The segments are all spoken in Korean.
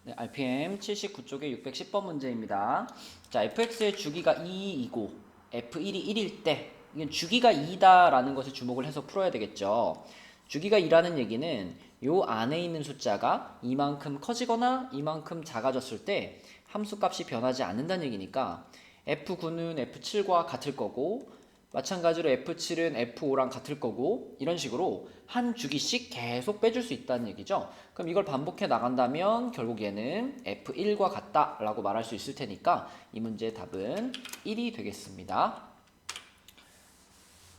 네, RPM 79쪽의 610번 문제입니다. 자, fx의 주기가 2이고 f1이 1일 때 이건 주기가 2다라는 것에 주목을 해서 풀어야 되겠죠. 주기가 2라는 얘기는 요 안에 있는 숫자가 이만큼 커지거나 이만큼 작아졌을 때 함수값이 변하지 않는다는 얘기니까 f9는 f7과 같을 거고 마찬가지로 F7은 F5랑 같을 거고 이런 식으로 한 주기씩 계속 빼줄 수 있다는 얘기죠. 그럼 이걸 반복해 나간다면 결국 얘는 F1과 같다라고 말할 수 있을 테니까 이 문제의 답은 1이 되겠습니다.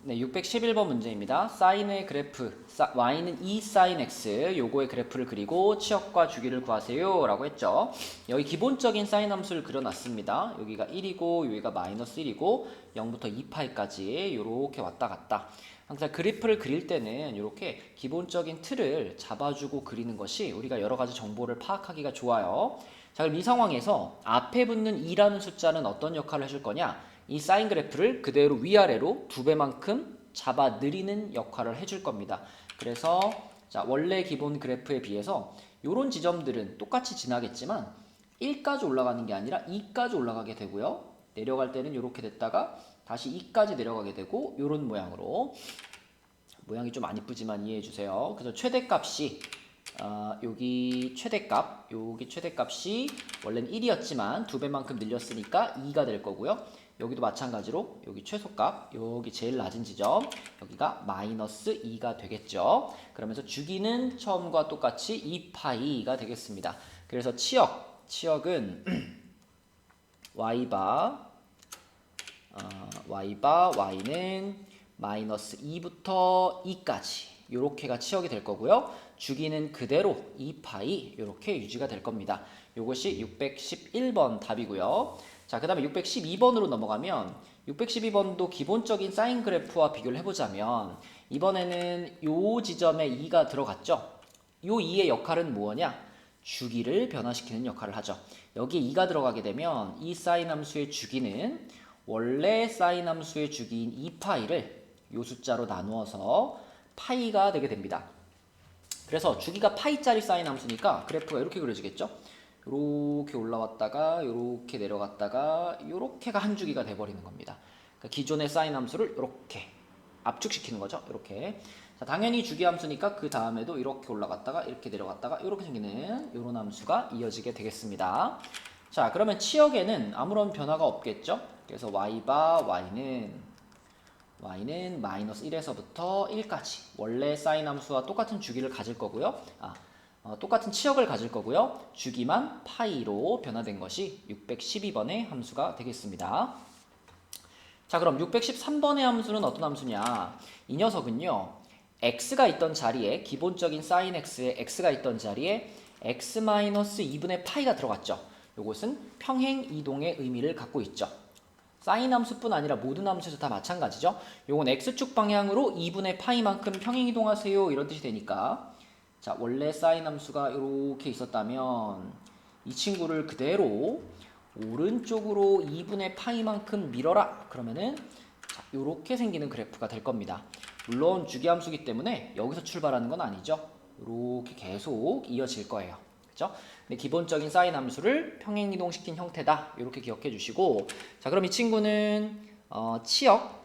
네, 611번 문제입니다. 사인의 그래프, y는 2 sin x, 요거의 그래프를 그리고 치역과 주기를 구하세요 라고 했죠. 여기 기본적인 사인 함수를 그려놨습니다. 여기가 1이고 여기가 마이너스 1이고 0부터 2파이까지 이렇게 왔다 갔다. 항상 그래프를 그릴 때는 이렇게 기본적인 틀을 잡아주고 그리는 것이 우리가 여러 가지 정보를 파악하기가 좋아요. 자, 그럼 이 상황에서 앞에 붙는 2라는 숫자는 어떤 역할을 해줄 거냐? 이 사인 그래프를 그대로 위아래로 2배만큼 잡아 느리는 역할을 해줄 겁니다. 그래서 자, 원래 기본 그래프에 비해서 이런 지점들은 똑같이 지나겠지만 1까지 올라가는 게 아니라 2까지 올라가게 되고요. 내려갈 때는 이렇게 됐다가 다시 2까지 내려가게 되고 이런 모양으로 모양이 좀 안 이쁘지만 이해해 주세요. 그래서 최대값이 여기 최대값이 원래는 1이었지만 2배만큼 늘렸으니까 2가 될 거고요. 여기도 마찬가지로 여기 최소값, 여기 제일 낮은 지점, 여기가 마이너스 2가 되겠죠. 그러면서 주기는 처음과 똑같이 2파이가 되겠습니다. 그래서 치역은 y는 마이너스 2부터 2까지 요렇게가 치역이 될 거고요. 주기는 그대로 2파이 요렇게 유지가 될 겁니다. 요것이 611번 답이고요. 자, 그 다음에 612번으로 넘어가면 612번도 기본적인 사인 그래프와 비교를 해보자면 이번에는 요 지점에 2가 들어갔죠. 요 2의 역할은 뭐냐? 주기를 변화시키는 역할을 하죠. 여기에 2가 들어가게 되면 이 사인 함수의 주기는 원래 사인 함수의 주기인 2파이를 요 숫자로 나누어서 파이가 되게 됩니다. 그래서 주기가 파이짜리 사인 함수니까 그래프가 이렇게 그려지겠죠? 이렇게 올라왔다가 이렇게 내려갔다가 이렇게가 한 주기가 돼버리는 겁니다. 그러니까 기존의 사인 함수를 이렇게 압축시키는 거죠. 이렇게. 자, 당연히 주기 함수니까 그 다음에도 이렇게 올라갔다가 이렇게 내려갔다가 이렇게 생기는 이런 함수가 이어지게 되겠습니다. 자, 그러면 치역에는 아무런 변화가 없겠죠? 그래서 y는 마이너스 1에서부터 1까지 원래 사인 함수와 똑같은 주기를 가질 거고요. 똑같은 치역을 가질 거고요. 주기만 파이로 변화된 것이 612번의 함수가 되겠습니다. 자, 그럼 613번의 함수는 어떤 함수냐? 이 녀석은요. x가 있던 자리에 기본적인 sin x에 x가 있던 자리에 x-2분의 파이가 들어갔죠. 이것은 평행 이동의 의미를 갖고 있죠. 사인 함수뿐 아니라 모든 함수에서 다 마찬가지죠. 요건 x축 방향으로 2분의 파이만큼 평행 이동하세요 이런 뜻이 되니까 자, 원래 사인 함수가 이렇게 있었다면 이 친구를 그대로 오른쪽으로 2분의 파이만큼 밀어라 그러면은 자, 이렇게 생기는 그래프가 될 겁니다. 물론 주기함수기 때문에 여기서 출발하는 건 아니죠. 이렇게 계속 이어질 거예요. 그죠? 근데 기본적인 사인 함수를 평행이동시킨 형태다. 이렇게 기억해 주시고 자, 그럼 이 친구는 치역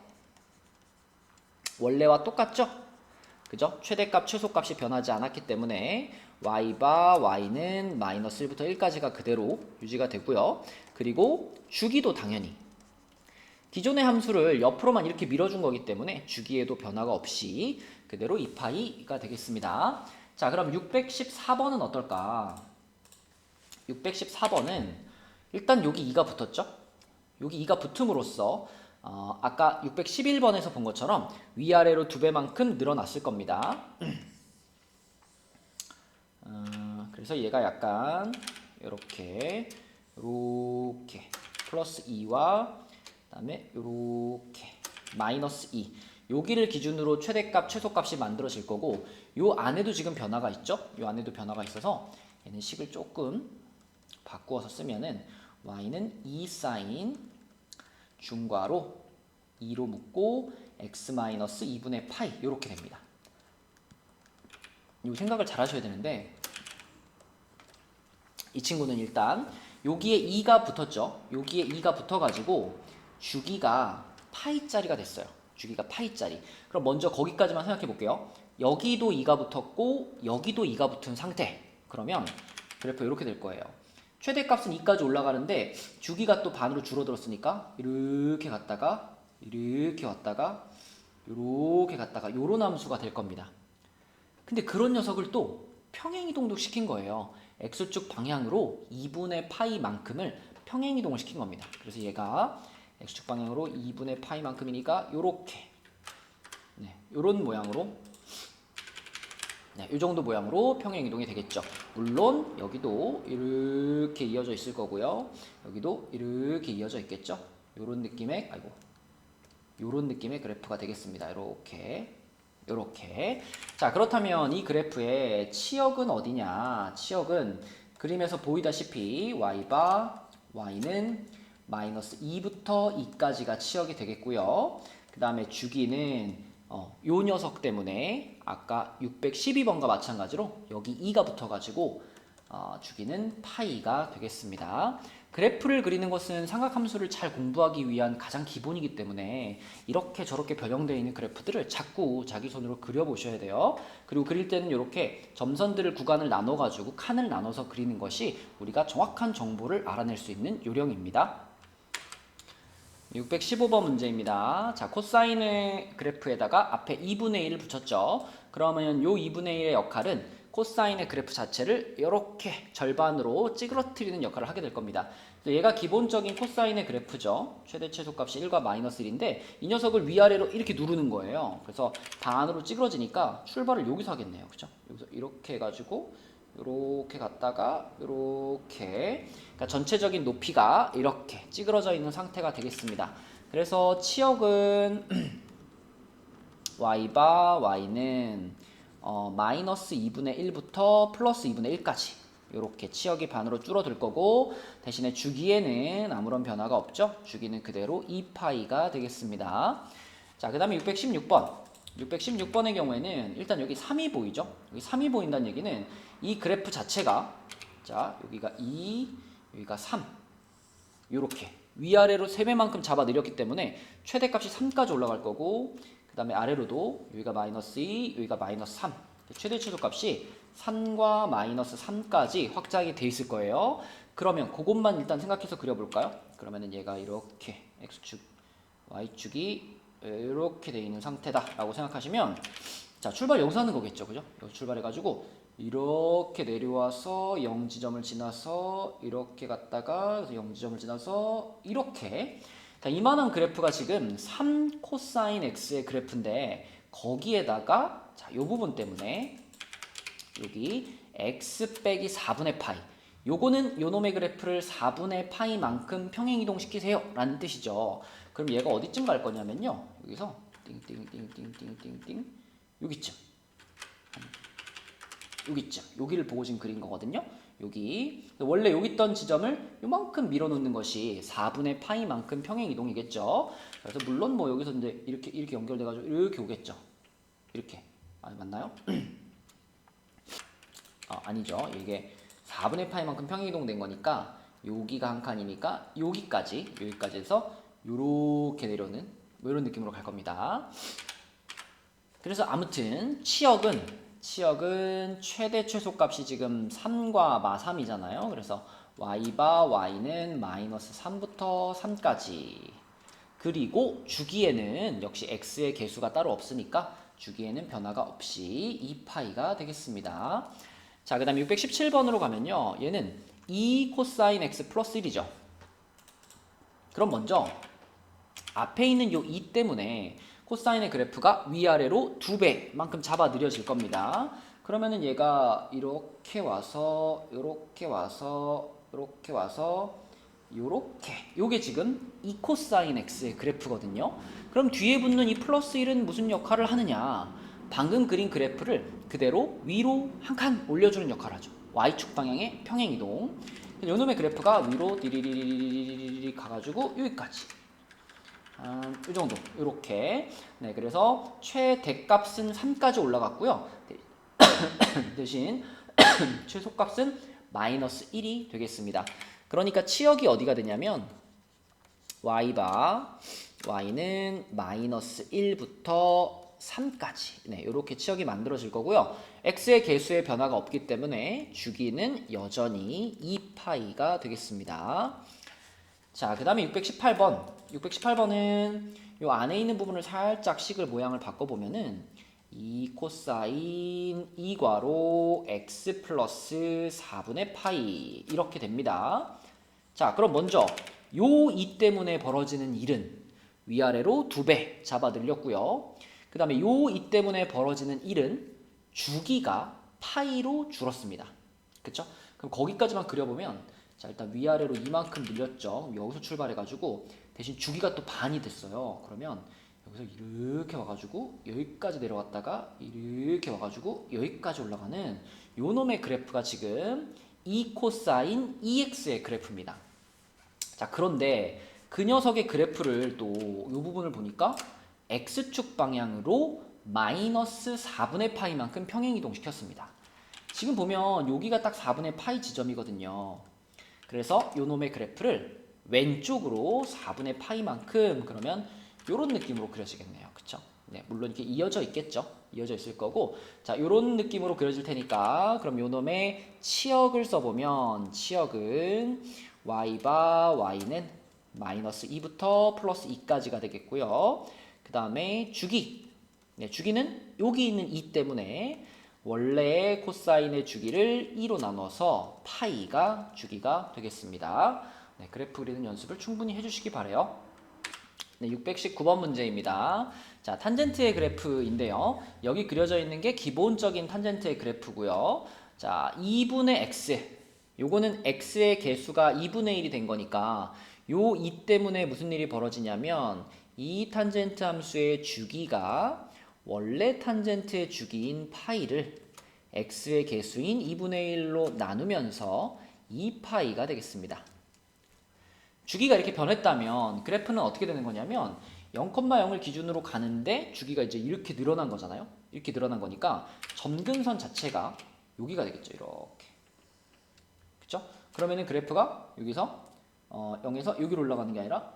원래와 똑같죠? 그죠? 최대값, 최소값이 변하지 않았기 때문에 y는 마이너스 1부터 1까지가 그대로 유지가 되고요. 그리고 주기도 당연히 기존의 함수를 옆으로만 이렇게 밀어준 거기 때문에 주기에도 변화가 없이 그대로 2파이가 되겠습니다. 자, 그럼 614번은 어떨까? 614번은 일단 여기 2가 붙었죠? 여기 2가 붙음으로써 아까 611번에서 본 것처럼 위아래로 2배만큼 늘어났을 겁니다. 그래서 얘가 약간 이렇게 플러스 2와 그다음에 이렇게 마이너스 2 여기를 기준으로 최대값, 최소값이 만들어질 거고 요 안에도 지금 변화가 있죠? 요 안에도 변화가 있어서 얘는 식을 조금 바꾸어서 쓰면은 y는 2 sin 중괄호 2로 묶고 x-2분의 파이 이렇게 됩니다. 이 생각을 잘 하셔야 되는데 이 친구는 일단 여기에 2가 붙었죠. 여기에 2가 붙어가지고 주기가 파이짜리가 됐어요. 주기가 파이짜리. 그럼 먼저 거기까지만 생각해 볼게요. 여기도 2가 붙었고 여기도 2가 붙은 상태. 그러면 그래프 이렇게 될 거예요. 최대값은 2까지 올라가는데 주기가 또 반으로 줄어들었으니까 이렇게 갔다가 이렇게 왔다가 이렇게 갔다가 요런 함수가 될 겁니다. 근데 그런 녀석을 또 평행이동도 시킨 거예요. x축 방향으로 2분의 파이만큼을 평행이동을 시킨 겁니다. 그래서 얘가 x축 방향으로 2분의 파이만큼이니까 요렇게 요런 모양으로 이 정도 모양으로 평행이동이 되겠죠. 물론 여기도 이렇게 이어져 있을 거고요. 여기도 이렇게 이어져 있겠죠. 요런 느낌의 요런 느낌의 그래프가 되겠습니다. 요렇게. 자, 그렇다면 이 그래프의 치역은 어디냐? 치역은 그림에서 보이다시피 y는 마이너스 2부터 2까지가 치역이 되겠고요. 그 다음에 주기는 요 녀석 때문에 아까 612번과 마찬가지로 여기 2가 붙어가지고 주기는 파이가 되겠습니다. 그래프를 그리는 것은 삼각함수를 잘 공부하기 위한 가장 기본이기 때문에 이렇게 저렇게 변형되어 있는 그래프들을 자꾸 자기 손으로 그려보셔야 돼요. 그리고 그릴 때는 이렇게 점선들을 구간을 나눠가지고 칸을 나눠서 그리는 것이 우리가 정확한 정보를 알아낼 수 있는 요령입니다. 615번 문제입니다. 자, 코사인의 그래프에다가 앞에 2분의 1을 붙였죠. 그러면 요 2분의 1의 역할은 코사인의 그래프 자체를 이렇게 절반으로 찌그러뜨리는 역할을 하게 될 겁니다. 얘가 기본적인 코사인의 그래프죠. 최대 최소값이 1과 마이너스 1인데 이 녀석을 위아래로 이렇게 누르는 거예요. 그래서 반으로 찌그러지니까 출발을 여기서 하겠네요. 그죠? 여기서 이렇게 해가지고 이렇게 갔다가 이렇게, 그러니까 전체적인 높이가 이렇게 찌그러져 있는 상태가 되겠습니다. 그래서 치역은 y는 마이너스 2분의 1부터 플러스 2분의 1까지 이렇게 치역이 반으로 줄어들 거고, 대신에 주기에는 아무런 변화가 없죠. 주기는 그대로 2파이가 되겠습니다. 자, 그 다음에 616번의 경우에는 일단 여기 3이 보이죠. 여기 3이 보인다는 얘기는 이 그래프 자체가, 자, 여기가 2, 여기가 3, 요렇게 위아래로 3배만큼 잡아 내렸기 때문에 최대값이 3까지 올라갈 거고, 그 다음에 아래로도 여기가 마이너스 2, 여기가 마이너스 3, 최대 최소값이 3과 마이너스 3까지 확장이 돼 있을 거예요. 그러면 그것만 일단 생각해서 그려볼까요? 그러면은 얘가 이렇게 x축, y축이 이렇게 돼 있는 상태다 라고 생각하시면, 자, 출발 여기서 하는 거겠죠. 그죠? 여기 출발해가지고 이렇게 내려와서 0지점을 지나서 이렇게 갔다가 0지점을 지나서 이렇게, 자, 이만한 그래프가 지금 3 코사인 x의 그래프인데 거기에다가, 자, 요 부분 때문에 여기 x 빼기 4분의 파이, 요거는 요놈의 그래프를 4분의 파이만큼 평행이동 시키세요 라는 뜻이죠. 그럼 얘가 어디쯤 갈 거냐면요, 여기서 띵띵띵띵띵띵띵 여기쯤, 여기를 보고 지금 그린 거거든요. 여기 원래 여기 있던 지점을 요만큼 밀어놓는 것이 4분의 파이만큼 평행이동이겠죠. 그래서 물론 뭐 여기서 이제 이렇게 연결돼가지고 이렇게 오겠죠. 이렇게, 맞나요? 아니죠. 이게 4분의 파이만큼 평행이동된 거니까 여기가 한 칸이니까 여기까지 해서 요렇게 내려오는 뭐 이런 느낌으로 갈 겁니다. 그래서 아무튼 치역은 최대 최소값이 지금 3과 마3이잖아요. 그래서 y는 마이너스 3부터 3까지, 그리고 주기에는 역시 x의 개수가 따로 없으니까 주기에는 변화가 없이 2파이가 되겠습니다. 자, 그 다음에 617번으로 가면요, 얘는 2 코사인 x 플러스 1이죠. 그럼 먼저 앞에 있는 요 2 때문에 코사인의 그래프가 위아래로 2배만큼 잡아 느려질 겁니다. 그러면은 얘가 이렇게 와서 요렇게 요렇게, 요게 지금 2 코사인 x의 그래프거든요. 그럼 뒤에 붙는 이 플러스 1은 무슨 역할을 하느냐, 방금 그린 그래프를 그대로 위로 한 칸 올려주는 역할을 하죠. y축 방향의 평행이동. 요놈의 그래프가 위로 디리리리리리리 가가지고 여기까지, 이 정도, 이렇게. 네, 그래서 최대값은 3까지 올라갔고요. 대신 최소값은 마이너스 1이 되겠습니다. 그러니까 치역이 어디가 되냐면 y바 y는 마이너스 1부터 3까지 네, 이렇게 치역이 만들어질 거고요. x의 개수의 변화가 없기 때문에 주기는 여전히 2파이가 되겠습니다. 자, 그 다음에 618번. 618번은 요 안에 있는 부분을 살짝 식을 모양을 바꿔보면은 2 코사인 2괄호 x 플러스 4분의 파이 이렇게 됩니다. 자, 그럼 먼저 요 2 때문에 벌어지는 일은 위아래로 2배 잡아 늘렸고요. 그 다음에 요 2 때문에 벌어지는 일은 주기가 파이로 줄었습니다. 그쵸? 그럼 거기까지만 그려보면 자, 일단 위아래로 이만큼 늘렸죠. 여기서 출발해가지고 대신 주기가 또 반이 됐어요. 그러면 여기서 이렇게 와가지고 여기까지 내려왔다가 이렇게 와가지고 여기까지 올라가는 요 놈의 그래프가 지금 2 코사인 2x의 그래프입니다. 자, 그런데 그 녀석의 그래프를 또 이 부분을 보니까 x축 방향으로 마이너스 4분의 파이만큼 평행이동 시켰습니다. 지금 보면 여기가 딱 4분의 파이 지점이거든요. 그래서 요 놈의 그래프를 왼쪽으로 4분의 파이만큼 그러면 요런 느낌으로 그려지겠네요. 그쵸? 네, 물론 이렇게 이어져 있겠죠? 이어져 있을 거고 자, 요런 느낌으로 그려질 테니까 그럼 요 놈의 치역을 써보면 치역은 y바 y는 마이너스 2부터 플러스 2까지가 되겠고요. 그 다음에 주기 네, 주기는 여기 있는 2 때문에 원래의 코사인의 주기를 2로 나눠서 파이가 주기가 되겠습니다. 네, 그래프 그리는 연습을 충분히 해주시기 바래요. 네, 619번 문제입니다. 자, 탄젠트의 그래프인데요. 여기 그려져 있는 게 기본적인 탄젠트의 그래프고요. 자, 2분의 x. 요거는 x의 개수가 2분의 1이 된 거니까 요 2 때문에 무슨 일이 벌어지냐면 이 탄젠트 함수의 주기가 원래 탄젠트의 주기인 파이를 x의 개수인 2분의 1로 나누면서 2파이가 되겠습니다. 주기가 이렇게 변했다면 그래프는 어떻게 되는 거냐면 0,0을 기준으로 가는데 주기가 이제 이렇게 늘어난 거잖아요. 이렇게 늘어난 거니까 점근선 자체가 여기가 되겠죠. 이렇게. 그쵸? 그러면은 그래프가 여기서 0에서 여기로 올라가는 게 아니라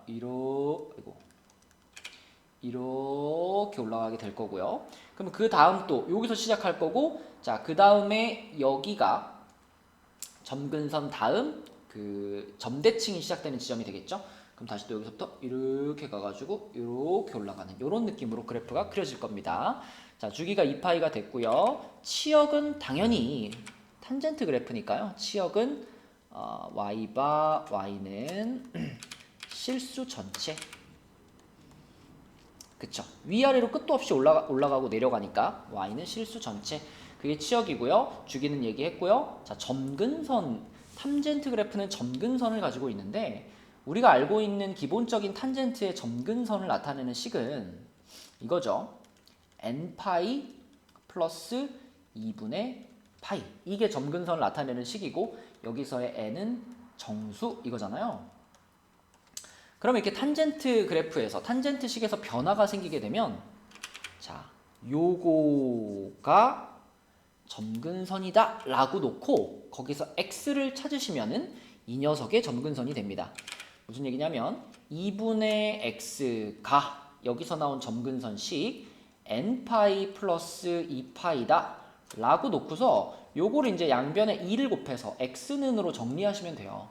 이렇게 올라가게 될 거고요. 그럼 그 다음 또 여기서 시작할 거고 자, 그 다음에 여기가 점근선 다음 그 점대칭이 시작되는 지점이 되겠죠. 그럼 다시 또 여기서부터 이렇게 가가지고 이렇게 올라가는 이런 느낌으로 그래프가 그려질 겁니다. 자, 주기가 2파이가 됐고요. 치역은 당연히 탄젠트 그래프니까요. 치역은 y바 y는 실수 전체 그쵸. 위아래로 끝도 없이 올라가고 내려가니까 y는 실수 전체 그게 치역이고요. 주기는 얘기했고요. 자, 점근선 탄젠트 그래프는 점근선을 가지고 있는데 우리가 알고 있는 기본적인 탄젠트의 점근선을 나타내는 식은 이거죠. n파이 플러스 2분의 파이 이게 점근선을 나타내는 식이고 여기서의 n은 정수 이거잖아요. 그러면 이렇게 탄젠트 그래프에서 탄젠트 식에서 변화가 생기게 되면 자, 요거가 점근선이다 라고 놓고 거기서 x를 찾으시면은 이 녀석의 점근선이 됩니다. 무슨 얘기냐면 2분의 x가 여기서 나온 점근선식 n파이 플러스 2파이다 라고 놓고서 요거를 이제 양변에 2를 곱해서 x는으로 정리하시면 돼요.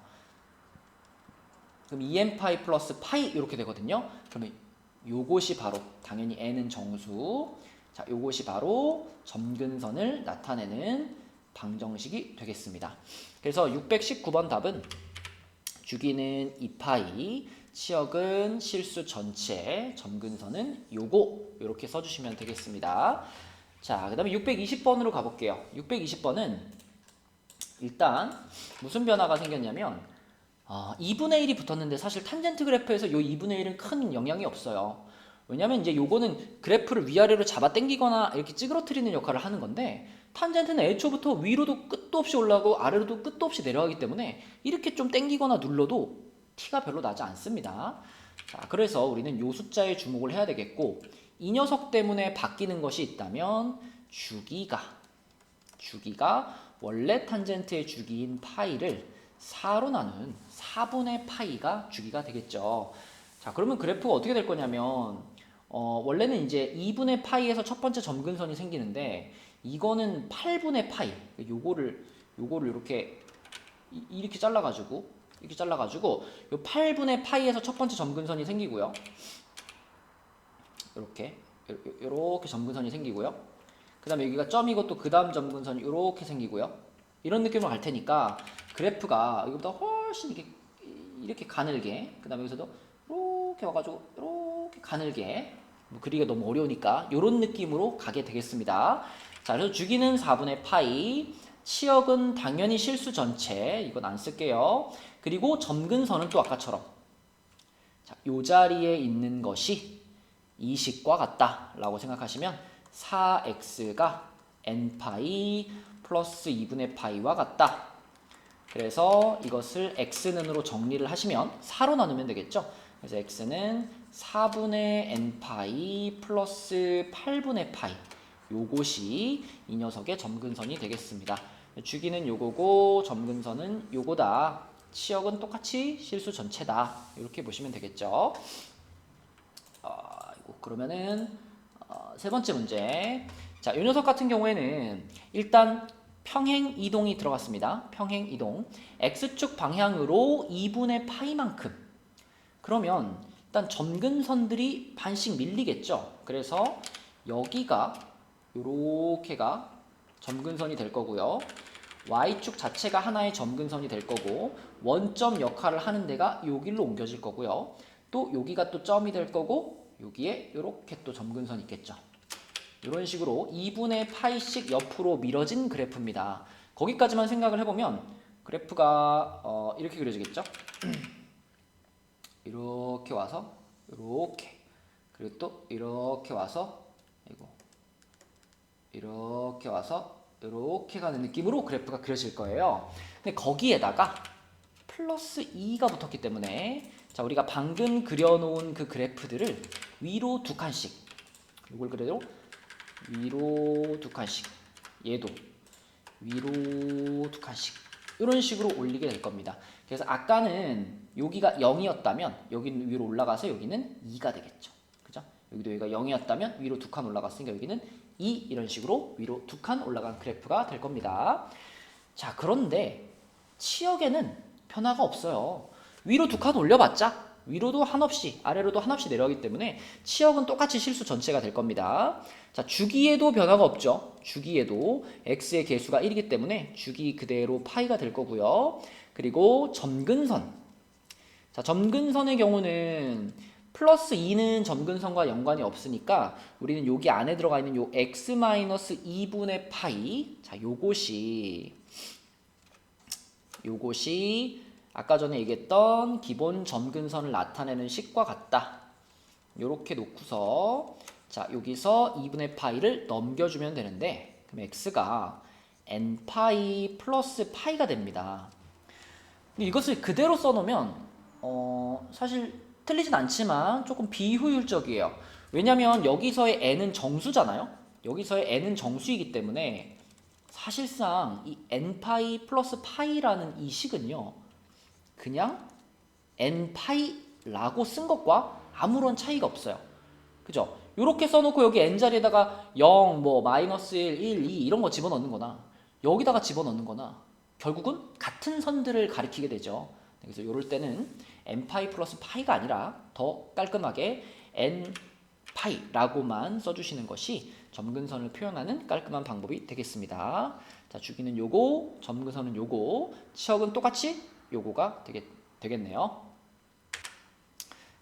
그럼 2n파이 플러스 파이 이렇게 되거든요. 그러면 요것이 바로 당연히 n은 정수. 자, 요것이 바로 점근선을 나타내는 방정식이 되겠습니다. 그래서 619번 답은 주기는 2파이, 치역은 실수 전체, 점근선은 요거 이렇게 써주시면 되겠습니다. 자, 그 다음에 620번으로 가볼게요. 620번은 일단 무슨 변화가 생겼냐면 2분의 1이 붙었는데 사실 탄젠트 그래프에서 요 2분의 1은 큰 영향이 없어요. 왜냐면 이제 요거는 그래프를 위아래로 잡아 당기거나 이렇게 찌그러뜨리는 역할을 하는 건데 탄젠트는 애초부터 위로도 끝도 없이 올라가고 아래로도 끝도 없이 내려가기 때문에 이렇게 좀 당기거나 눌러도 티가 별로 나지 않습니다. 자, 그래서 우리는 요 숫자에 주목을 해야 되겠고 이 녀석 때문에 바뀌는 것이 있다면 주기가 원래 탄젠트의 주기인 파이를 4로 나눈 4분의 파이가 주기가 되겠죠. 자, 그러면 그래프가 어떻게 될 거냐면 원래는 이제 2분의 파이에서 첫 번째 점근선이 생기는데 이거는 8분의 파이. 요거를 이렇게 잘라가지고 요 8분의 파이에서 첫 번째 점근선이 생기고요. 이렇게 점근선이 생기고요. 그 다음에 여기가 점이고 또 그 다음 점근선이 이렇게 생기고요. 이런 느낌으로 갈 테니까 그래프가 여기보다 훨씬 이렇게 가늘게, 그 다음에 여기서도 이렇게 와가지고 이렇게 가늘게, 뭐 그리기가 너무 어려우니까 이런 느낌으로 가게 되겠습니다. 자, 그래서 주기는 4분의 파이, 치역은 당연히 실수 전체, 이건 안 쓸게요. 그리고 점근선은 또 아까처럼 자, 요 자리에 있는 것이 이 식과 같다 라고 생각하시면 4x가 n파이 플러스 2분의 파이와 같다. 그래서 이것을 x는으로 정리를 하시면 4로 나누면 되겠죠. 그래서 x는 4분의 n파이 플러스 8분의 파이, 요것이 이 녀석의 점근선이 되겠습니다. 주기는 요거고 점근선은 요거다. 치역은 똑같이 실수 전체다. 이렇게 보시면 되겠죠. 그러면은 세 번째 문제. 자, 이 녀석 같은 경우에는 일단 평행 이동이 들어갔습니다. 평행 이동. x축 방향으로 2분의 파이만큼. 그러면 일단 점근선들이 반씩 밀리겠죠. 그래서 여기가 요렇게가 점근선이 될 거고요. y축 자체가 하나의 점근선이 될 거고 원점 역할을 하는 데가 여기로 옮겨질 거고요. 또 여기가 또 점이 될 거고 여기에 이렇게 또 점근선이 있겠죠. 이런 식으로 2분의 파이씩 옆으로 밀어진 그래프입니다. 거기까지만 생각을 해보면 그래프가 이렇게 그려지겠죠. 이렇게 와서 이렇게, 그리고 또 이렇게 와서 이렇게 와서 이렇게 가는 느낌으로 그래프가 그려질 거예요. 근데 거기에다가 플러스 2가 붙었기 때문에 자, 우리가 방금 그려놓은 그 그래프들을 위로 두 칸씩, 이걸 그래도 위로 두 칸씩, 얘도 위로 두 칸씩 이런 식으로 올리게 될 겁니다. 그래서 아까는 여기가 0이었다면 여기는 위로 올라가서 여기는 2가 되겠죠. 그죠? 여기도 여기가 0이었다면 위로 두 칸 올라갔으니까 여기는 2, 이런 식으로 위로 두 칸 올라간 그래프가 될 겁니다. 자, 그런데 치역에는 변화가 없어요. 위로 두 칸 올려봤자 위로도 한없이 아래로도 한없이 내려가기 때문에 치역은 똑같이 실수 전체가 될 겁니다. 자, 주기에도 변화가 없죠. 주기에도 x의 개수가 1이기 때문에 주기 그대로 파이가 될 거고요. 그리고 점근선. 자, 점근선의 경우는 플러스 2는 점근선과 연관이 없으니까 우리는 여기 안에 들어가 있는 요 x-2분의 파이, 자, 요것이 아까 전에 얘기했던 기본 점근선을 나타내는 식과 같다. 요렇게 놓고서 자, 여기서 2분의 파이를 넘겨주면 되는데 그럼 x가 n파이 플러스 파이가 됩니다. 근데 이것을 그대로 써놓으면 사실 틀리진 않지만 조금 비효율적이에요. 왜냐면 여기서의 n은 정수잖아요. 여기서의 n은 정수이기 때문에 사실상 이 n파이 플러스 파이라는 이 식은요, 그냥 n파이라고 쓴 것과 아무런 차이가 없어요. 그죠? 이렇게 써놓고 여기 n 자리에다가 0, 뭐 마이너스 1, 1, 2 이런 거 집어넣는 거나 여기다가 집어넣는 거나 결국은 같은 선들을 가리키게 되죠. 그래서 이럴 때는 n파이 플러스 파이가 아니라 더 깔끔하게 n파이라고만 써주시는 것이 점근선을 표현하는 깔끔한 방법이 되겠습니다. 자, 주기는 요거, 점근선은 요거, 치역은 똑같이 요거가 되겠네요.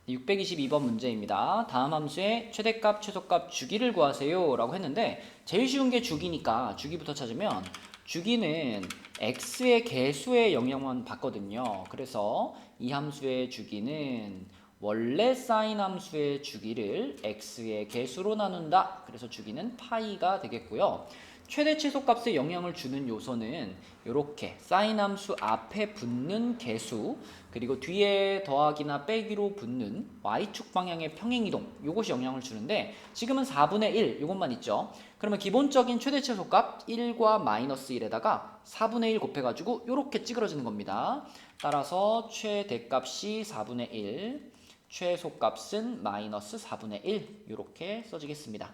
622번 문제입니다. 다음 함수의 최대값, 최소값, 주기를 구하세요 라고 했는데 제일 쉬운 게 주기니까 주기부터 찾으면 주기는 x의 개수의 영역만 받거든요. 그래서 이 함수의 주기는 원래 사인 함수의 주기를 x의 개수로 나눈다. 그래서 주기는 파이가 되겠고요. 최대 최소값에 영향을 주는 요소는 이렇게 사인 함수 앞에 붙는 개수, 그리고 뒤에 더하기나 빼기로 붙는 y축 방향의 평행이동, 요것이 영향을 주는데 지금은 4분의 1 요것만 있죠. 그러면 기본적인 최대 최소값 1과 마이너스 1에다가 4분의 1 곱해가지고 이렇게 찌그러지는 겁니다. 따라서 최대값이 4분의 1, 최소값은 마이너스 4분의 1 이렇게 써지겠습니다.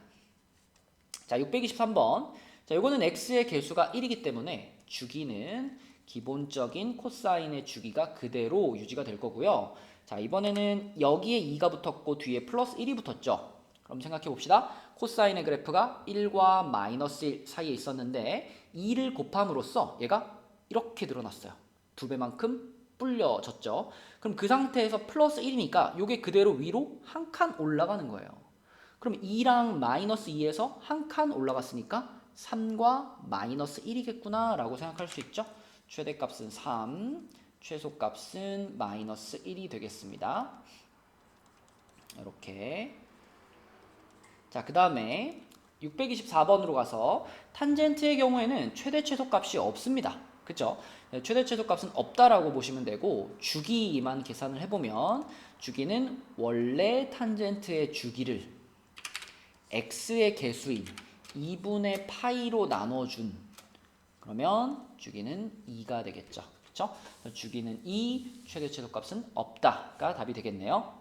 자, 623번. 자, 요거는 x의 개수가 1이기 때문에 주기는 기본적인 코사인의 주기가 그대로 유지가 될 거고요. 자, 이번에는 여기에 2가 붙었고 뒤에 플러스 1이 붙었죠. 그럼 생각해 봅시다. 코사인의 그래프가 1과 마이너스 1 사이에 있었는데 2를 곱함으로써 얘가 이렇게 늘어났어요. 2배만큼 불려졌죠. 그럼 그 상태에서 플러스 1이니까 요게 그대로 위로 한 칸 올라가는 거예요. 그럼 2랑 마이너스 2에서 한 칸 올라갔으니까 3과 마이너스 1이겠구나 라고 생각할 수 있죠. 최대값은 3, 최소값은 마이너스 1이 되겠습니다. 이렇게. 자, 그 다음에 624번으로 가서 탄젠트의 경우에는 최대 최소값이 없습니다. 그쵸? 최대 최소값은 없다라고 보시면 되고 주기만 계산을 해보면 주기는 원래 탄젠트의 주기를 x의 개수인 2분의 파이로 나눠준, 그러면 주기는 2가 되겠죠. 그쵸? 주기는 2, 최대 최소값은 없다가 답이 되겠네요.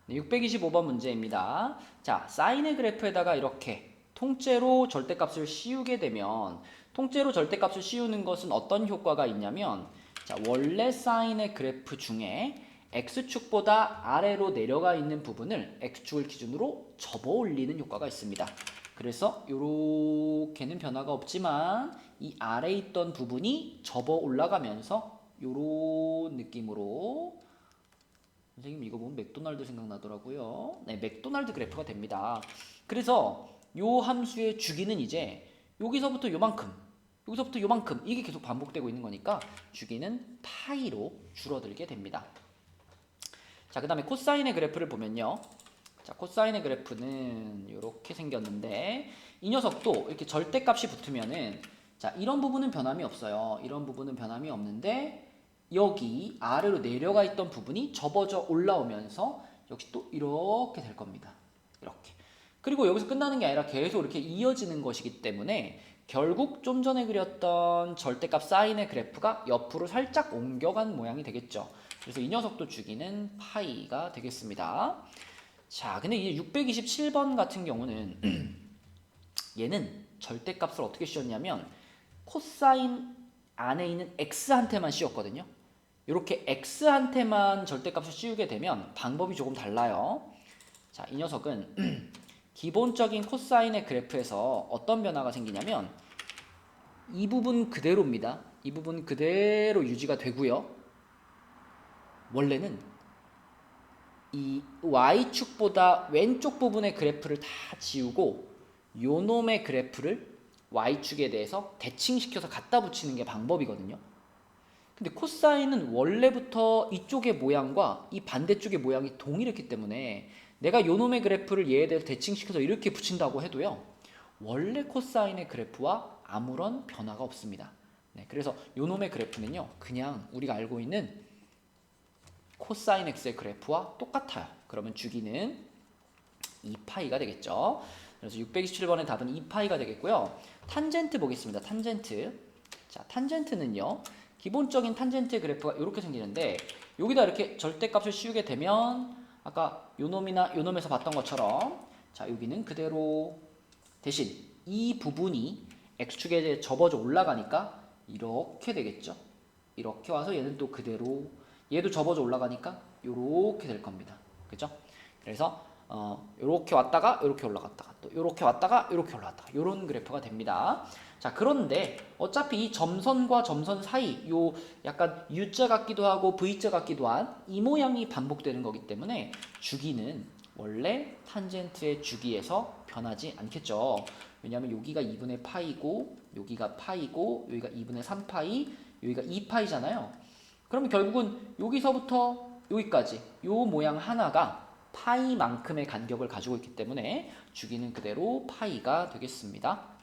네, 625번 문제입니다. 자, 사인의 그래프에다가 이렇게 통째로 절대값을 씌우게 되면, 통째로 절대값을 씌우는 것은 어떤 효과가 있냐면, 자, 원래 사인의 그래프 중에 x축보다 아래로 내려가 있는 부분을 x축을 기준으로 접어 올리는 효과가 있습니다. 그래서 요렇게는 변화가 없지만 이 아래에 있던 부분이 접어 올라가면서 요런 느낌으로, 선생님 이거 보면 맥도날드 생각나더라고요. 네, 맥도날드 그래프가 됩니다. 그래서 요 함수의 주기는 이제 여기서부터 요만큼, 여기서부터 요만큼, 이게 계속 반복되고 있는 거니까 주기는 파이로 줄어들게 됩니다. 자, 그 다음에 코사인의 그래프를 보면요. 자, 코사인의 그래프는 이렇게 생겼는데 이 녀석도 이렇게 절대값이 붙으면은, 자, 이런 부분은 변함이 없어요. 이런 부분은 변함이 없는데 여기 아래로 내려가 있던 부분이 접어져 올라오면서 역시 또 이렇게 될 겁니다. 이렇게. 그리고 여기서 끝나는 게 아니라 계속 이렇게 이어지는 것이기 때문에 결국 좀 전에 그렸던 절대값 사인의 그래프가 옆으로 살짝 옮겨간 모양이 되겠죠. 그래서 이 녀석도 주기는 파이가 되겠습니다. 자, 근데 이제 627번 같은 경우는 얘는 절대값을 어떻게 씌웠냐면 코사인 안에 있는 x한테만 씌웠거든요. 이렇게 x한테만 절대값을 씌우게 되면 방법이 조금 달라요. 자, 이 녀석은 기본적인 코사인의 그래프에서 어떤 변화가 생기냐면 이 부분 그대로입니다. 이 부분 그대로 유지가 되고요. 원래는 이 y축보다 왼쪽 부분의 그래프를 다 지우고 요 놈의 그래프를 y축에 대해서 대칭시켜서 갖다 붙이는 게 방법이거든요. 근데 코사인은 원래부터 이쪽의 모양과 이 반대쪽의 모양이 동일했기 때문에 내가 요 놈의 그래프를 얘에 대해서 대칭시켜서 이렇게 붙인다고 해도요, 원래 코사인의 그래프와 아무런 변화가 없습니다. 네, 그래서 요 놈의 그래프는요, 그냥 우리가 알고 있는 코사인 x의 그래프와 똑같아요. 그러면 주기는 2파이가 되겠죠. 그래서 627번의 답은 2파이가 되겠고요. 탄젠트 보겠습니다. 탄젠트. 자, 탄젠트는요, 기본적인 탄젠트 그래프가 이렇게 생기는데 여기다 이렇게 절대값을 씌우게 되면 아까 요놈이나 요놈에서 봤던 것처럼, 자, 여기는 그대로, 대신 이 부분이 x축에 접어져 올라가니까 이렇게 되겠죠. 이렇게 와서 얘는 또 그대로, 얘도 접어져 올라가니까 요렇게 될 겁니다. 그죠? 그래서 요렇게 왔다가 요렇게 올라갔다가 또 요렇게 왔다가 요렇게 올라갔다가 요런 그래프가 됩니다. 자, 그런데 어차피 이 점선과 점선 사이 요 약간 U자 같기도 하고 V자 같기도 한 이 모양이 반복되는 거기 때문에 주기는 원래 탄젠트의 주기에서 변하지 않겠죠. 왜냐하면 여기가 2분의 파이고 여기가 파이고 여기가 2분의 3파이, 여기가 2파이잖아요. 그러면 결국은 여기서부터 여기까지 요 모양 하나가 파이만큼의 간격을 가지고 있기 때문에 주기는 그대로 파이가 되겠습니다.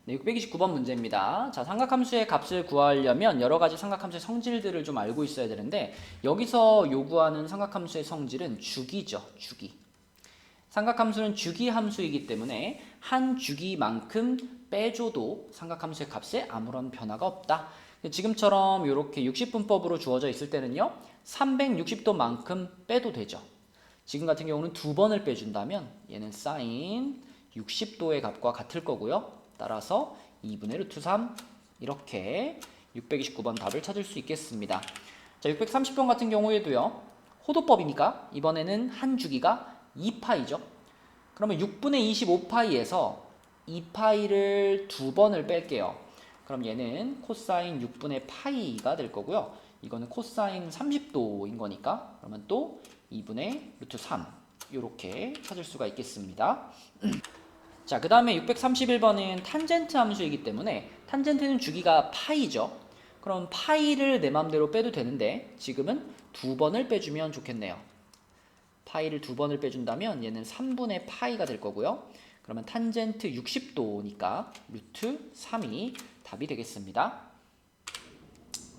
네, 629번 문제입니다. 자, 삼각함수의 값을 구하려면 여러 가지 삼각함수의 성질들을 좀 알고 있어야 되는데 여기서 요구하는 삼각함수의 성질은 주기죠, 주기. 삼각함수는 주기 함수이기 때문에 한 주기만큼 빼줘도 삼각함수의 값에 아무런 변화가 없다. 지금처럼 이렇게 60분법으로 주어져 있을 때는요, 360도만큼 빼도 되죠. 지금 같은 경우는 두 번을 빼준다면 얘는 사인 60도의 값과 같을 거고요. 따라서 2분의 루트 3 이렇게 629번 답을 찾을 수 있겠습니다. 자, 630번 같은 경우에도요. 호도법이니까 이번에는 한 주기가 2파이죠. 그러면 6분의 25파이에서 2파이를 두 번을 뺄게요. 그럼 얘는 코사인 6분의 파이가 될 거고요. 이거는 코사인 30도인 거니까 그러면 또 2분의 루트 3 이렇게 찾을 수가 있겠습니다. 자, 그 다음에 631번은 탄젠트 함수이기 때문에 탄젠트는 주기가 파이죠. 그럼 파이를 내 맘대로 빼도 되는데 지금은 두 번을 빼주면 좋겠네요. 파이를 두 번을 빼준다면 얘는 3분의 파이가 될 거고요. 그러면 탄젠트 60도니까 루트 3이 답이 되겠습니다.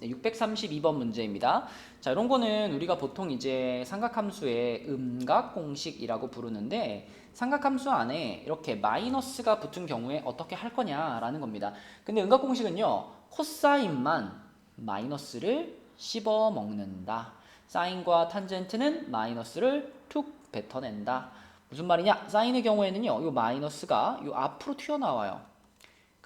네, 632번 문제입니다. 자, 이런 거는 우리가 보통 이제 삼각함수의 음각 공식이라고 부르는데 삼각함수 안에 이렇게 마이너스가 붙은 경우에 어떻게 할 거냐라는 겁니다. 근데 음각 공식은요, 코사인만 마이너스를 씹어 먹는다. 사인과 탄젠트는 마이너스를 툭 뱉어낸다. 무슨 말이냐? 사인의 경우에는요, 이 마이너스가 이 앞으로 튀어나와요.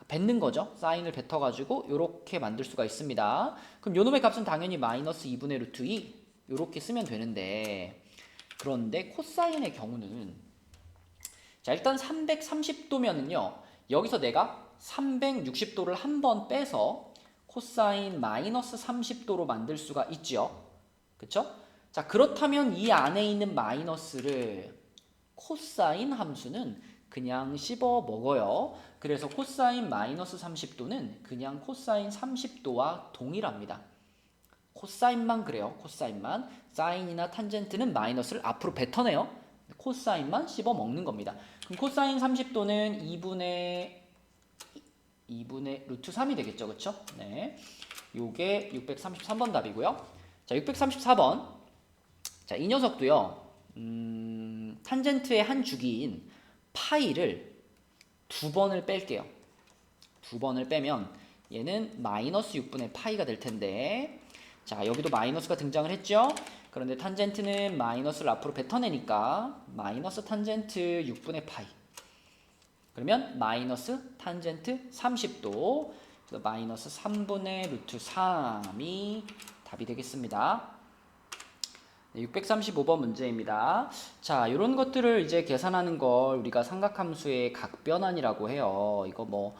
뱉는 거죠. 사인을 뱉어가지고 이렇게 만들 수가 있습니다. 그럼 요놈의 값은 당연히 마이너스 2분의 루트 2 이렇게 쓰면 되는데 그런데 코사인의 경우는 자, 일단 330도면은요 여기서 내가 360도를 한 번 빼서 코사인 마이너스 30도로 만들 수가 있죠. 그쵸? 자, 그렇다면 이 안에 있는 마이너스를 코사인 함수는 그냥 씹어 먹어요. 그래서 코사인 마이너스 30도는 그냥 코사인 30도와 동일합니다. 코사인만 그래요. 코사인만. 사인이나 탄젠트는 마이너스를 앞으로 뱉어내요. 코사인만 씹어 먹는 겁니다. 그럼 코사인 30도는 2분의 루트 3이 되겠죠. 그쵸? 네. 요게 633번 답이고요. 자, 634번. 자, 이 녀석도요. 탄젠트의 한 주기인 파이를 두 번을 뺄게요. 두 번을 빼면 얘는 마이너스 6분의 파이가 될 텐데 자, 여기도 마이너스가 등장을 했죠. 그런데 탄젠트는 마이너스를 앞으로 뱉어내니까 마이너스 탄젠트 6분의 파이 그러면 마이너스 탄젠트 30도 그래서 마이너스 3분의 루트 3이 답이 되겠습니다. 네, 635번 문제입니다. 자, 이런 것들을 이제 계산하는 걸 우리가 삼각함수의 각변환이라고 해요. 이거 뭐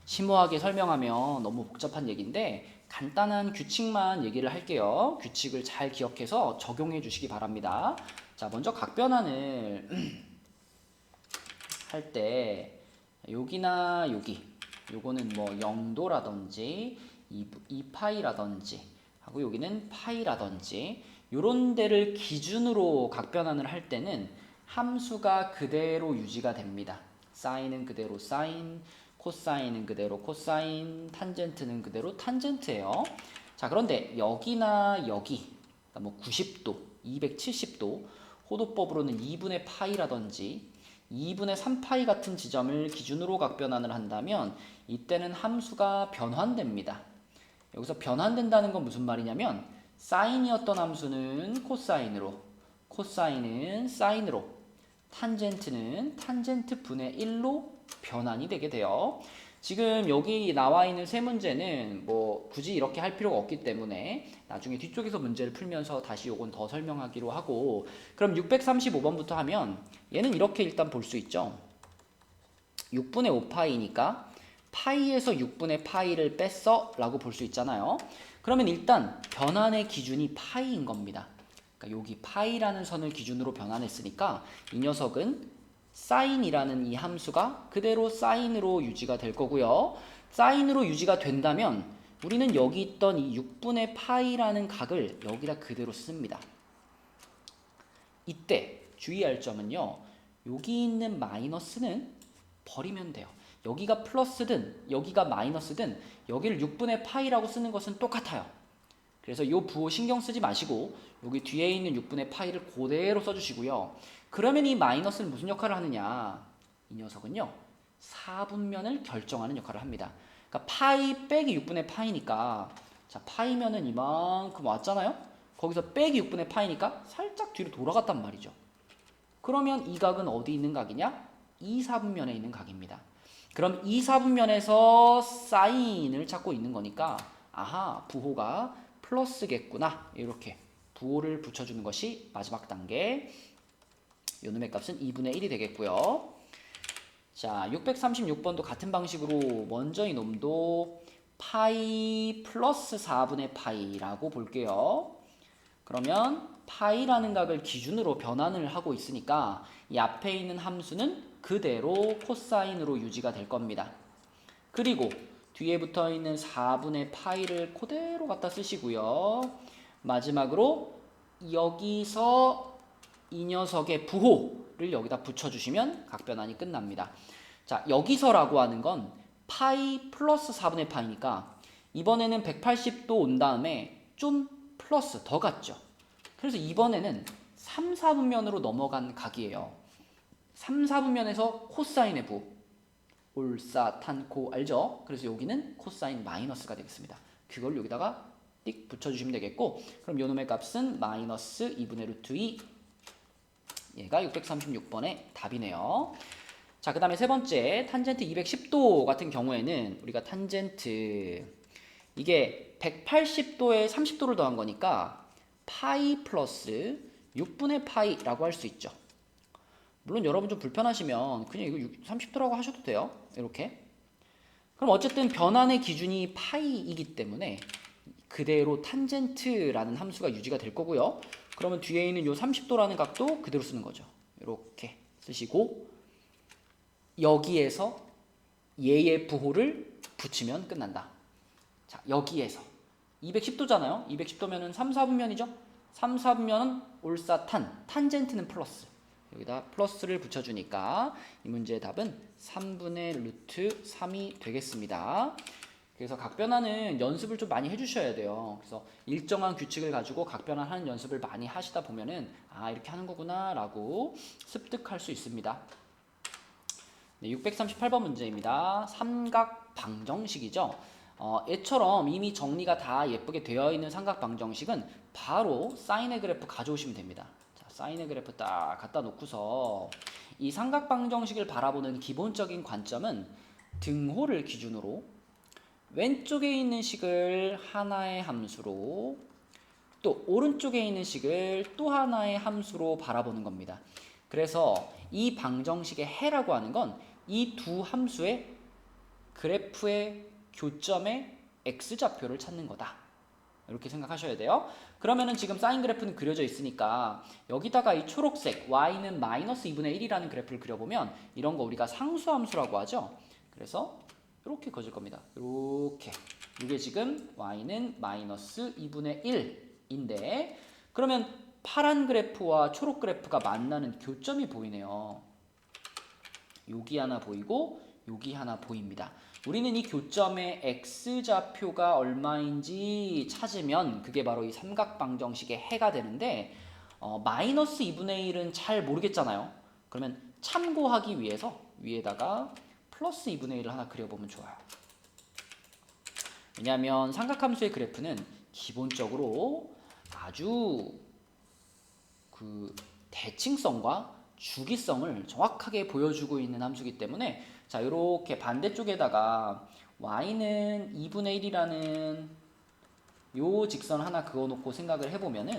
심오하게 설명하면 너무 복잡한 얘기인데 간단한 규칙만 얘기를 할게요. 규칙을 잘 기억해서 적용해 주시기 바랍니다. 자, 먼저 각변환을 할 때 여기나 여기 요거는 뭐 0도라든지 2파이라든지 하고 여기는 파이라든지 요런 데를 기준으로 각변환을 할 때는 함수가 그대로 유지가 됩니다. 사인은 그대로 사인, 코사인은 그대로 코사인, 탄젠트는 그대로 탄젠트예요. 자, 그런데 여기나 여기 뭐 90도, 270도 호도법으로는 2분의 파이라든지 2분의 3파이 같은 지점을 기준으로 각변환을 한다면 이때는 함수가 변환됩니다. 여기서 변환된다는 건 무슨 말이냐면 사인이었던 함수는 코사인으로, 코사인은 사인으로, 탄젠트는 탄젠트 분의 1로 변환이 되게 돼요. 지금 여기 나와 있는 세 문제는 뭐 굳이 이렇게 할 필요가 없기 때문에 나중에 뒤쪽에서 문제를 풀면서 다시 요건 더 설명하기로 하고 그럼 635번부터 하면 얘는 이렇게 일단 볼 수 있죠. 6분의 5파이니까 파이에서 6분의 파이를 뺐어 라고 볼 수 있잖아요. 그러면 일단 변환의 기준이 파이인 겁니다. 그러니까 여기 파이라는 선을 기준으로 변환했으니까 이 녀석은 사인이라는 이 함수가 그대로 사인으로 유지가 될 거고요. 사인으로 유지가 된다면 우리는 여기 있던 이 6분의 파이라는 각을 여기다 그대로 씁니다. 이때 주의할 점은요. 여기 있는 마이너스는 버리면 돼요. 여기가 플러스든 여기가 마이너스든 여기를 6분의 파이라고 쓰는 것은 똑같아요. 그래서 이 부호 신경 쓰지 마시고 여기 뒤에 있는 6분의 파이를 그대로 써주시고요. 그러면 이 마이너스는 무슨 역할을 하느냐? 이 녀석은요. 4분면을 결정하는 역할을 합니다. 그러니까 파이 빼기 6분의 파이니까 자 파이면은 이만큼 왔잖아요. 거기서 빼기 6분의 파이니까 살짝 뒤로 돌아갔단 말이죠. 그러면 이 각은 어디 있는 각이냐? 2, 4분면에 있는 각입니다. 그럼 2, 4분면에서 사인을 찾고 있는 거니까 아하 부호가 플러스겠구나. 이렇게 부호를 붙여주는 것이 마지막 단계. 요놈의 값은 2분의 1이 되겠고요. 자 636번도 같은 방식으로 먼저 이놈도 파이 플러스 4분의 파이라고 볼게요. 그러면 파이라는 각을 기준으로 변환을 하고 있으니까 이 앞에 있는 함수는 그대로 코사인으로 유지가 될 겁니다. 그리고 뒤에 붙어 있는 4분의 파이를 그대로 갖다 쓰시고요. 마지막으로 여기서 이 녀석의 부호를 여기다 붙여주시면 각변환이 끝납니다. 자, 여기서라고 하는 건 파이 플러스 4분의 파이니까 이번에는 180도 온 다음에 좀 플러스 더 갔죠. 그래서 이번에는 3, 4분면으로 넘어간 각이에요. 3, 4분면에서 코사인의 부호. 올사탄코 알죠? 그래서 여기는 코사인 마이너스가 되겠습니다. 그걸 여기다가 띡 붙여주시면 되겠고 그럼 요놈의 값은 마이너스 2분의 루트 2 얘가 636번의 답이네요. 자, 그 다음에 세 번째 탄젠트 210도 같은 경우에는 우리가 탄젠트 이게 180도에 30도를 더한 거니까 파이 플러스 6분의 파이라고 할 수 있죠. 물론 여러분 좀 불편하시면 그냥 이거 30도라고 하셔도 돼요. 이렇게. 그럼 어쨌든 변환의 기준이 파이이기 때문에 그대로 탄젠트라는 함수가 유지가 될 거고요. 그러면 뒤에 있는 요 30도라는 각도 그대로 쓰는 거죠. 이렇게 쓰시고 여기에서 얘의 부호를 붙이면 끝난다. 자, 여기에서 210도잖아요. 210도면은 3, 4분면이죠. 3, 4분면은 올사탄, 탄젠트는 플러스. 여기다 플러스를 붙여주니까 이 문제의 답은 3분의 루트 3이 되겠습니다. 그래서 각변환은 연습을 좀 많이 해주셔야 돼요. 그래서 일정한 규칙을 가지고 각변환하는 연습을 많이 하시다 보면은 아 이렇게 하는 거구나 라고 습득할 수 있습니다. 네, 638번 문제입니다. 삼각 방정식이죠. 얘처럼 이미 정리가 다 예쁘게 되어 있는 삼각 방정식은 바로 사인의 그래프 가져오시면 됩니다. 자, 사인의 그래프 딱 갖다 놓고서 이 삼각 방정식을 바라보는 기본적인 관점은 등호를 기준으로 왼쪽에 있는 식을 하나의 함수로 또 오른쪽에 있는 식을 또 하나의 함수로 바라보는 겁니다. 그래서 이 방정식의 해라고 하는 건 이 두 함수의 그래프의 교점의 x좌표를 찾는 거다. 이렇게 생각하셔야 돼요. 그러면은 지금 사인 그래프는 그려져 있으니까 여기다가 이 초록색 y는 마이너스 2분의 1이라는 그래프를 그려보면 이런 거 우리가 상수함수라고 하죠. 그래서 이렇게 그어질 겁니다. 이렇게. 이게 지금 y는 마이너스 2분의 1인데 그러면 파란 그래프와 초록 그래프가 만나는 교점이 보이네요. 여기 하나 보이고 여기 하나 보입니다. 우리는 이 교점의 x좌표가 얼마인지 찾으면 그게 바로 이 삼각방정식의 해가 되는데 마이너스 2분의 1은 잘 모르겠잖아요. 그러면 참고하기 위해서 위에다가 플러스 2분의 1을 하나 그려보면 좋아요. 왜냐하면 삼각함수의 그래프는 기본적으로 아주 그 대칭성과 주기성을 정확하게 보여주고 있는 함수이기 때문에 자 이렇게 반대쪽에다가 y는 2분의 1이라는 요 직선 하나 그어놓고 생각을 해보면은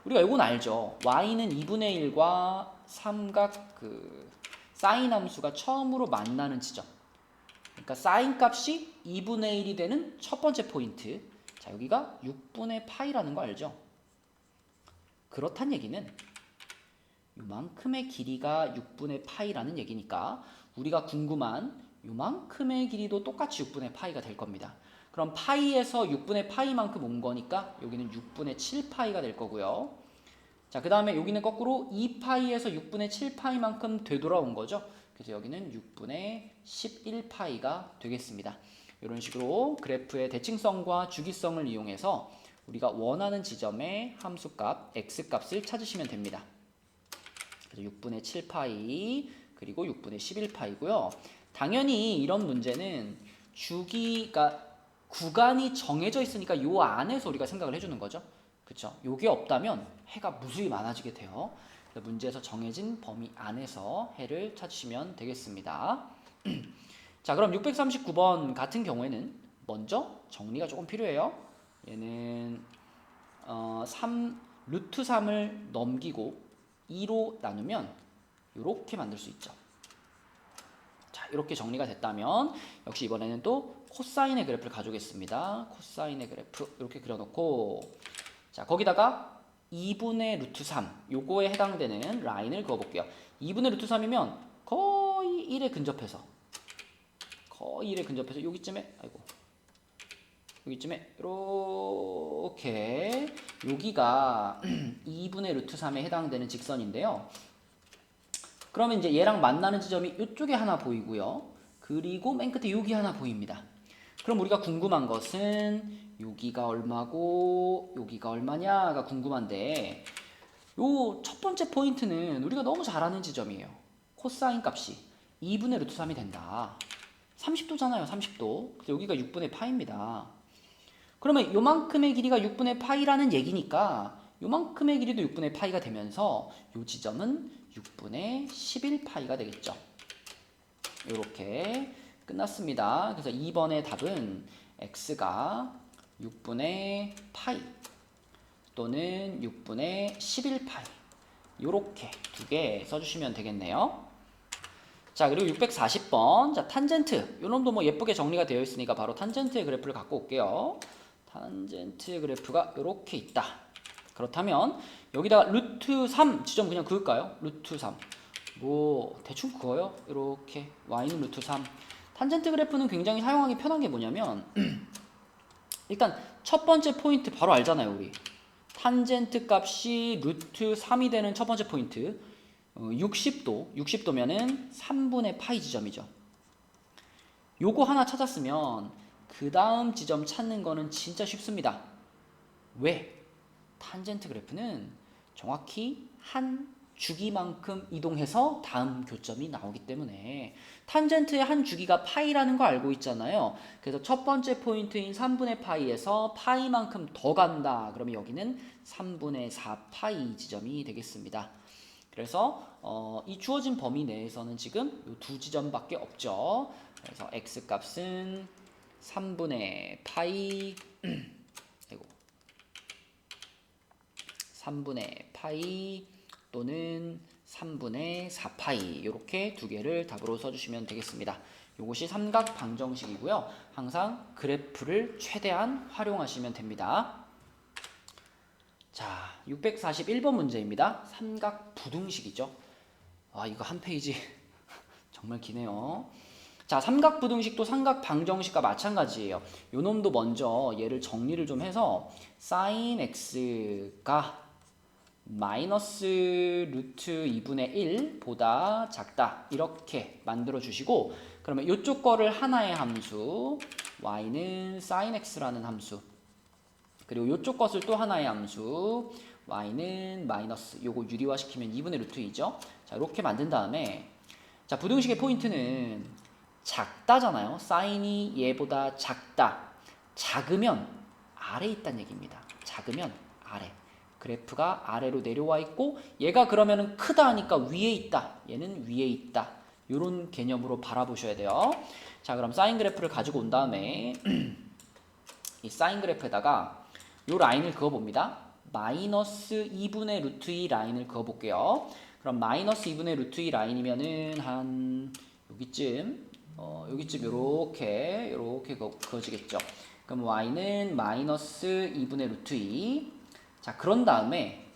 우리가 이건 알죠. y는 2분의 1과 삼각 그 사인 함수가 처음으로 만나는 지점. 그러니까 사인 값이 2분의 1이 되는 첫 번째 포인트. 자 여기가 6분의 파이라는 거 알죠? 그렇단 얘기는 요만큼의 길이가 6분의 파이라는 얘기니까 우리가 궁금한 요만큼의 길이도 똑같이 6분의 파이가 될 겁니다. 그럼 파이에서 6분의 파이만큼 온 거니까 여기는 6분의 7파이가 될 거고요. 자, 그 다음에 여기는 거꾸로 2파이에서 6분의 7파이만큼 되돌아온 거죠. 그래서 여기는 6분의 11파이가 되겠습니다. 이런 식으로 그래프의 대칭성과 주기성을 이용해서 우리가 원하는 지점의 함수값 x값을 찾으시면 됩니다. 그래서 6분의 7파이 그리고 6분의 11파이고요. 당연히 이런 문제는 주기가 구간이 정해져 있으니까 요 안에서 우리가 생각을 해주는 거죠. 그쵸? 요게 없다면 해가 무수히 많아지게 돼요. 문제에서 정해진 범위 안에서 해를 찾으시면 되겠습니다. 자, 그럼 639번 같은 경우에는 먼저 정리가 조금 필요해요. 얘는 루트 3을 넘기고 2로 나누면 이렇게 만들 수 있죠. 자, 이렇게 정리가 됐다면 역시 이번에는 또 코사인의 그래프를 가져오겠습니다. 코사인의 그래프 이렇게 그려놓고 자, 거기다가 2분의 루트 3 요거에 해당되는 라인을 그어볼게요. 2분의 루트 3이면 거의 1에 근접해서 여기쯤에 여기쯤에 이렇게 여기가 2분의 루트 3에 해당되는 직선인데요. 그러면 이제 얘랑 만나는 지점이 이쪽에 하나 보이고요. 그리고 맨 끝에 여기 하나 보입니다. 그럼 우리가 궁금한 것은 여기가 얼마고 여기가 얼마냐가 궁금한데 요 첫 번째 포인트는 우리가 너무 잘 아는 지점이에요. 코사인 값이 2분의 루트 3이 된다. 30도잖아요. 30도. 그래서 여기가 6분의 파입니다. 그러면 요만큼의 길이가 6분의 파이라는 얘기니까 요만큼의 길이도 6분의 파이가 되면서 요 지점은 6분의 11파이가 되겠죠. 이렇게 끝났습니다. 그래서 2번의 답은 x가 6분의 파이 또는 6분의 11파이 이렇게 두 개 써주시면 되겠네요. 자, 그리고 640번 자 탄젠트 요 놈도 뭐 예쁘게 정리가 되어 있으니까 바로 탄젠트의 그래프를 갖고 올게요. 탄젠트 그래프가 이렇게 있다. 그렇다면 여기다가 루트 3 지점 그냥 그을까요? 루트 3 뭐 대충 그어요. 이렇게 y는 루트 3 탄젠트 그래프는 굉장히 사용하기 편한 게 뭐냐면 일단 첫 번째 포인트 바로 알잖아요. 우리 탄젠트 값이 루트 3이 되는 첫 번째 포인트 60도면은 3분의 파이 지점이죠. 요거 하나 찾았으면 그 다음 지점 찾는 거는 진짜 쉽습니다. 왜? 탄젠트 그래프는 정확히 한 주기만큼 이동해서 다음 교점이 나오기 때문에 탄젠트의 한 주기가 파이라는 거 알고 있잖아요. 그래서 첫 번째 포인트인 3분의 파이에서 파이만큼 더 간다. 그러면 여기는 3분의 4파이 지점이 되겠습니다. 그래서 이 주어진 범위 내에서는 지금 이 두 지점밖에 없죠. 그래서 x 값은 3분의 파이 3분의 파이 또는 3분의 4파이 이렇게 두 개를 답으로 써주시면 되겠습니다. 이것이 삼각 방정식이고요. 항상 그래프를 최대한 활용하시면 됩니다. 자, 641번 문제입니다. 삼각 부등식이죠. 아, 이거 한 페이지 정말 기네요. 자, 삼각 부등식도 삼각 방정식과 마찬가지예요. 요 놈도 먼저 얘를 정리를 좀 해서 sin x가 마이너스 루트 2분의 1보다 작다 이렇게 만들어 주시고 그러면 이쪽 거를 하나의 함수 y는 sin x라는 함수 그리고 이쪽 것을 또 하나의 함수 y는 마이너스 요거 유리화 시키면 2분의 루트 2죠. 자, 이렇게 만든 다음에 자, 부등식의 포인트는 작다잖아요. 사인이 얘보다 작다. 작으면 아래 있다는 얘기입니다. 작으면 아래. 그래프가 아래로 내려와 있고 얘가 그러면은 크다 하니까 위에 있다. 얘는 위에 있다. 이런 개념으로 바라보셔야 돼요. 자, 그럼 사인 그래프를 가지고 온 다음에 이 사인 그래프에다가 이 라인을 그어봅니다. 마이너스 2분의 루트 2 라인을 그어볼게요. 그럼 마이너스 2분의 루트 2 라인이면은 한 여기쯤 요렇게 그어지겠죠. 그럼 y는 마이너스 2분의 루트 2. 자, 그런 다음에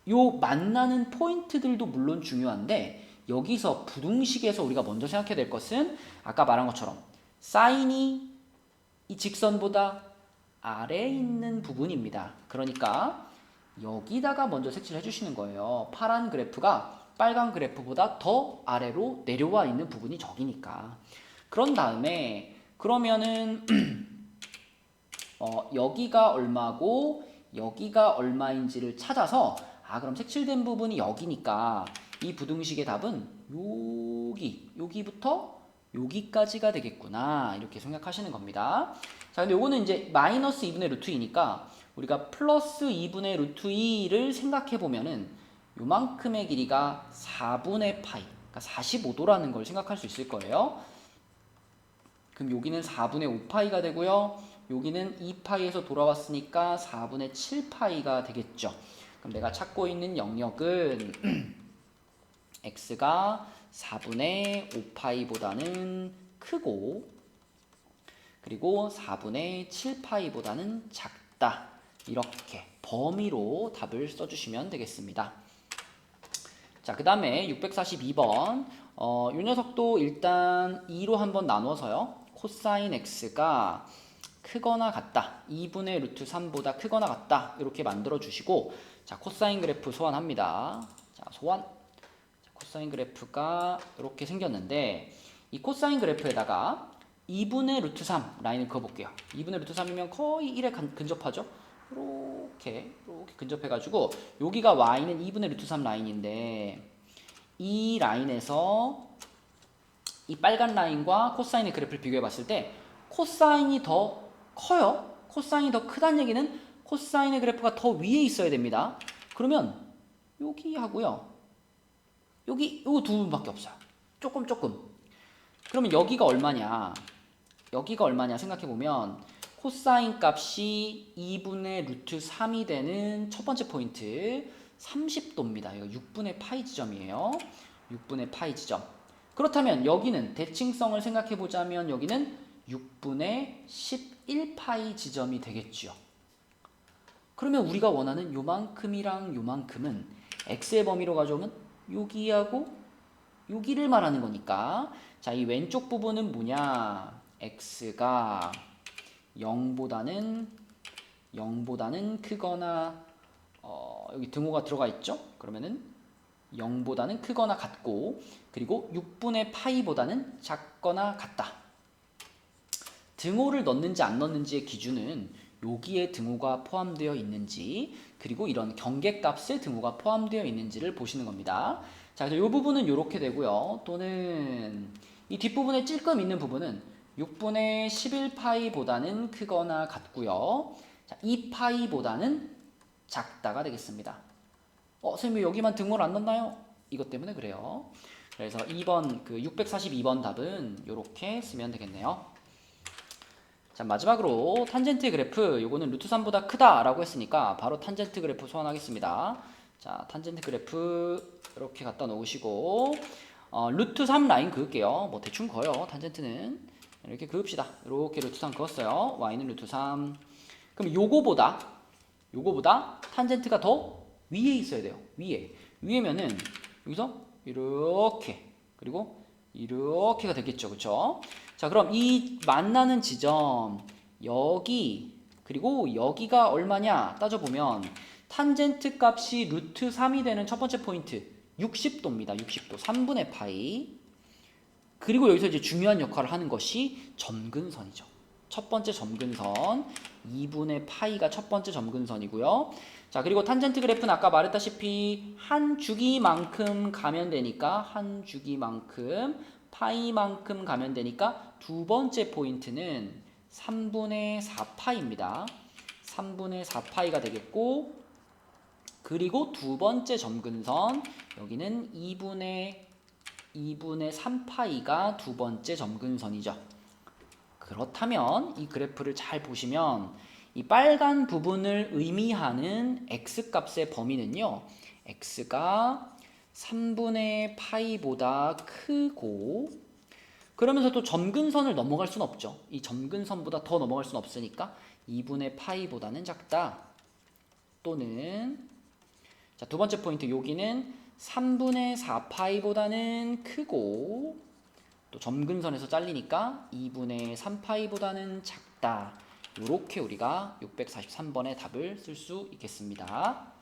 요 만나는 포인트들도 물론 중요한데 여기서 부등식에서 우리가 먼저 생각해야 될 것은 아까 말한 것처럼 사인이 이 직선보다 아래에 있는 부분입니다. 그러니까 여기다가 먼저 색칠을 해주시는 거예요. 파란 그래프가 빨간 그래프보다 더 아래로 내려와 있는 부분이 저기니까. 그런 다음에 그러면은 여기가 얼마고 여기가 얼마인지를 찾아서 그럼 색칠된 부분이 여기니까 이 부등식의 답은 여기부터 여기까지가 되겠구나 이렇게 생각하시는 겁니다. 자, 근데 요거는 이제 마이너스 2분의 루트 2니까 우리가 플러스 2분의 루트 2를 생각해 보면은 요만큼의 길이가 4분의 파이, 그러니까 45도라는 걸 생각할 수 있을 거예요. 그럼 여기는 4분의 5파이가 되고요. 여기는 2파이에서 돌아왔으니까 4분의 7파이가 되겠죠. 그럼 내가 찾고 있는 영역은 x가 4분의 5파이보다는 크고 그리고 4분의 7파이보다는 작다. 이렇게 범위로 답을 써주시면 되겠습니다. 자, 그 다음에 642번 이 녀석도 일단 2로 한번 나눠서요. 코사인 x가 크거나 같다. 2분의 루트 3보다 크거나 같다. 이렇게 만들어 주시고 자, 코사인 그래프 소환합니다. 자, 소환. 자, 코사인 그래프가 이렇게 생겼는데 이 코사인 그래프에다가 2분의 루트 3 라인을 그어볼게요. 2분의 루트 3이면 거의 1에 근접하죠. 이렇게 근접해가지고 여기가 y는 2분의 루트 3 라인인데 이 라인에서 이 빨간 라인과 코사인의 그래프를 비교해 봤을 때 코사인이 더 커요. 코사인이 더 크다는 얘기는 코사인의 그래프가 더 위에 있어야 됩니다. 그러면 여기 하고요. 여기 요 두 분밖에 없어요. 조금. 그러면 여기가 얼마냐? 여기가 얼마냐 생각해 보면 코사인 값이 2분의 루트 3이 되는 첫 번째 포인트 30도입니다. 이거 6분의 파이 지점이에요. 6분의 파이 지점. 그렇다면 여기는 대칭성을 생각해 보자면 여기는 6분의 11파이 지점이 되겠죠. 그러면 우리가 원하는 요만큼이랑 요만큼은 x의 범위로 가져오면 여기하고 여기를 말하는 거니까 자, 이 왼쪽 부분은 뭐냐? x가 0보다는 크거나 여기 등호가 들어가 있죠? 그러면은 0보다는 크거나 같고 그리고 6분의 파이보다는 작거나 같다. 등호를 넣는지 안 넣는지의 기준은 여기에 등호가 포함되어 있는지 그리고 이런 경계값에 등호가 포함되어 있는지를 보시는 겁니다. 자, 그래서 이 부분은 이렇게 되고요. 또는 이 뒷부분에 찔끔 있는 부분은 6분의 11파이보다는 크거나 같고요. 자, 2파이보다는 작다가 되겠습니다. 선생님 여기만 등호를 안 넣나요? 이것 때문에 그래요. 그래서 2번 그 642번 답은 이렇게 쓰면 되겠네요. 자, 마지막으로 탄젠트 그래프 요거는 루트 3보다 크다라고 했으니까 바로 탄젠트 그래프 소환하겠습니다. 자, 탄젠트 그래프 이렇게 갖다 놓으시고 루트 3 라인 그을게요. 뭐 대충 그어요. 탄젠트는 이렇게 그읍시다. 이렇게 루트 3 그었어요. y는 루트 3. 그럼 요거보다 탄젠트가 더 위에 있어야 돼요. 위에면은 여기서 이렇게 그리고 이렇게가 되겠죠. 그쵸? 자, 그럼 이 만나는 지점 여기 그리고 여기가 얼마냐 따져보면 탄젠트 값이 루트 3이 되는 첫 번째 포인트 60도입니다. 60도 3분의 파이. 그리고 여기서 이제 중요한 역할을 하는 것이 점근선이죠. 첫 번째 점근선 2분의 파이가 첫 번째 점근선이고요. 자, 그리고 탄젠트 그래프는 아까 말했다시피 한 주기만큼 가면 되니까 한 주기만큼 파이만큼 가면 되니까 두 번째 포인트는 3분의 4파이입니다. 3분의 4파이가 되겠고 그리고 두 번째 점근선 여기는 2분의 3파이가 두 번째 점근선이죠. 그렇다면 이 그래프를 잘 보시면 이 빨간 부분을 의미하는 x값의 범위는요. x가 3분의 파이보다 크고 그러면서 또 점근선을 넘어갈 수는 없죠. 이 점근선보다 더 넘어갈 수는 없으니까 2분의 파이보다는 작다. 또는 자, 두 번째 포인트 여기는 3분의 4파이보다는 크고 또 점근선에서 잘리니까 2분의 3파이보다는 작다. 이렇게 우리가 643번의 답을 쓸 수 있겠습니다.